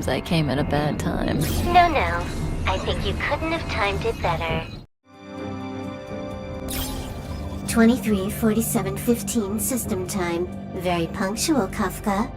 Seems I came at a bad time. No. I think you couldn't have timed it better. 23:47:15 system time. Very punctual, Kafka.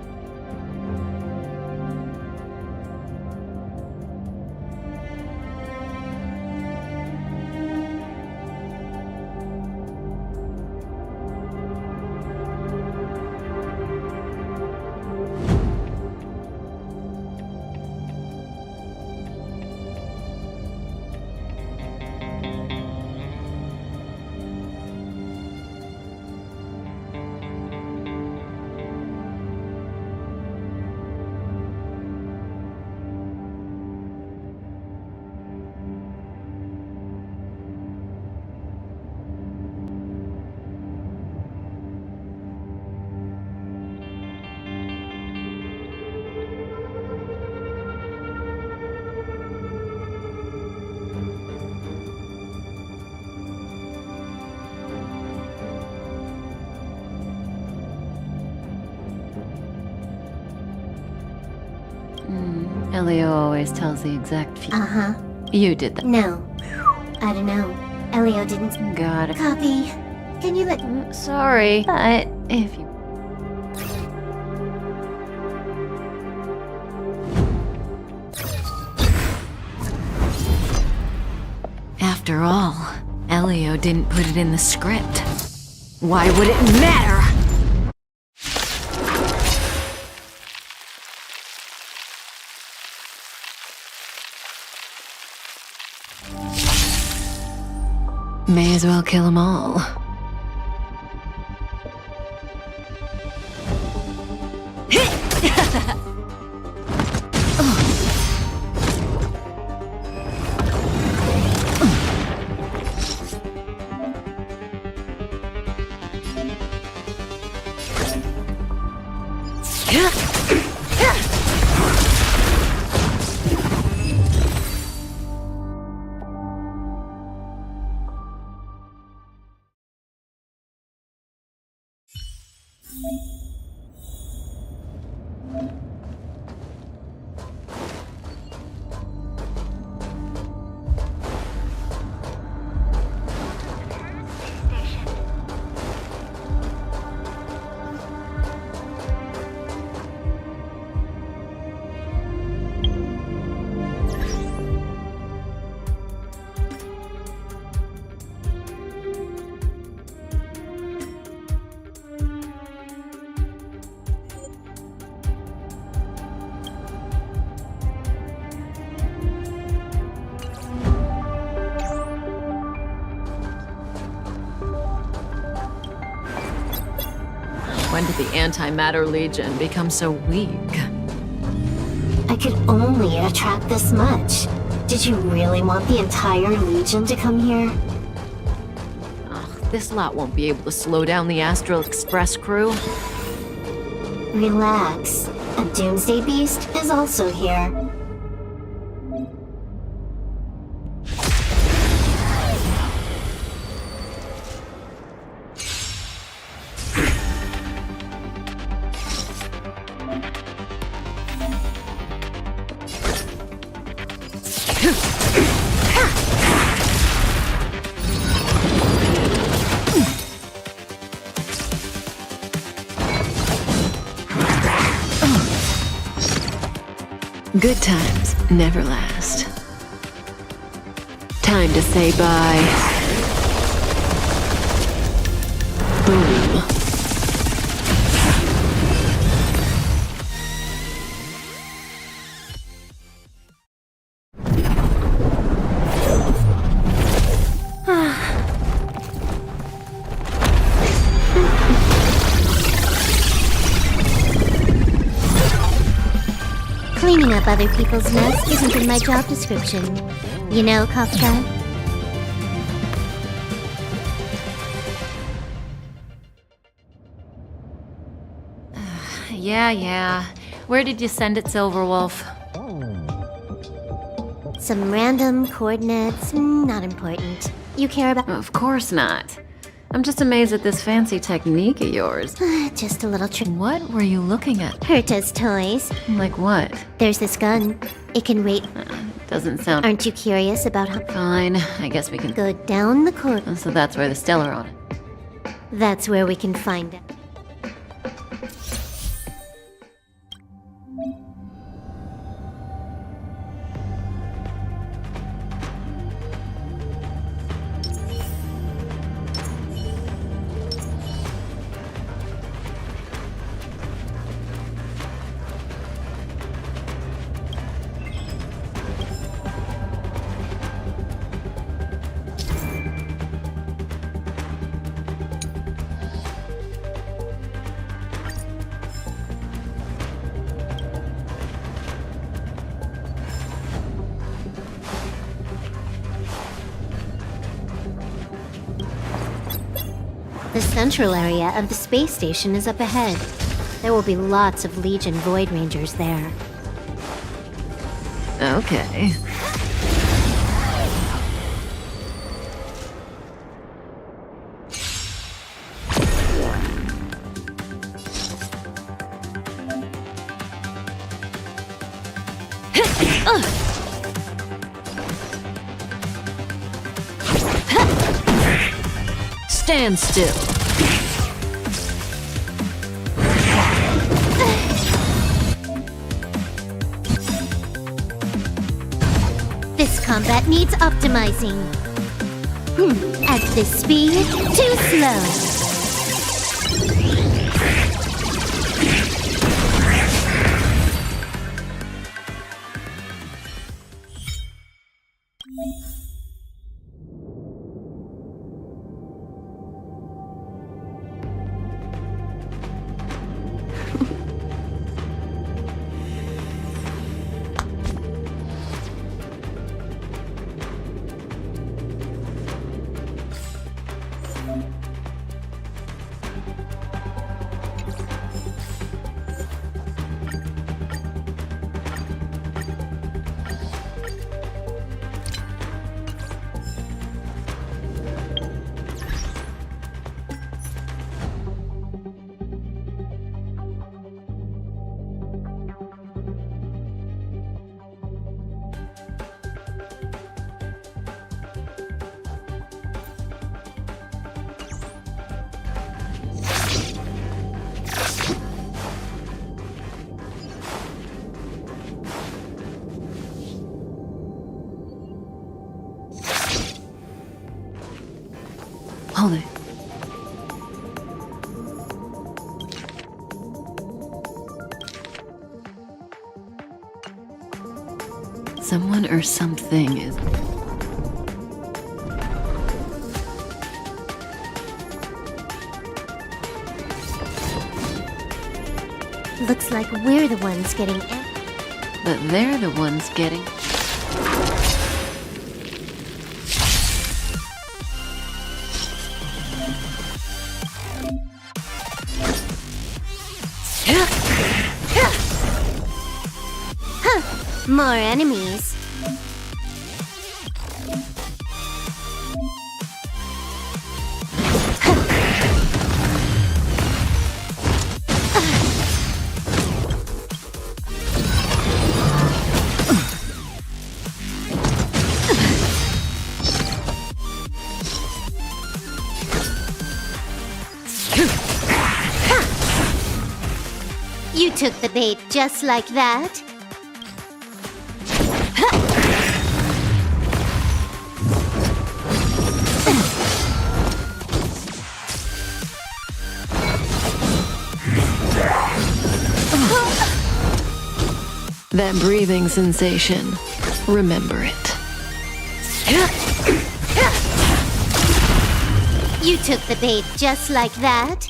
Elio always tells the exact Uh-huh. You did that. No. I don't know. Elio didn't... Got it. Copy. Can you let... Sorry, but if you... After all, Elio didn't put it in the script. Why would it matter? May as well kill them all. When did the Antimatter Legion become so weak? I could only attract this much. Did you really want the entire Legion to come here? Ugh, this lot won't be able to slow down the Astral Express crew. Relax. A Doomsday Beast is also here. Good times never last. Time to say bye. Boom. Cleaning up other people's mess isn't in my job description. You know, Kafka? Yeah. Where did you send it, Silverwolf? Some random coordinates, not important. You care about... Of course not. I'm just amazed at this fancy technique of yours. Just a little trick. What were you looking at? Herta's toys. Like what? There's this gun. It can wait. Doesn't sound... Aren't you curious about how... Fine, I guess we can... Go down the corridor. So that's where the Stellar on it. That's where we can find it. The central area of the space station is up ahead. There will be lots of Legion Void Rangers there. Okay. Stand still. This combat needs optimizing. At this speed, too slow. Hold it. Someone or something is... Looks like we're the ones getting... But they're the ones getting... More enemies. You took the bait just like that. That breathing sensation. Remember it. You took the bait just like that.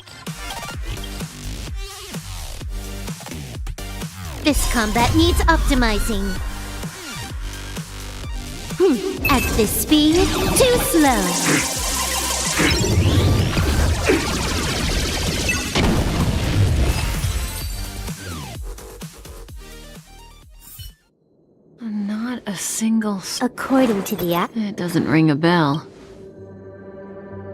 This combat needs optimizing. At this speed, too slow. Not a single... According to the app, It doesn't ring a bell.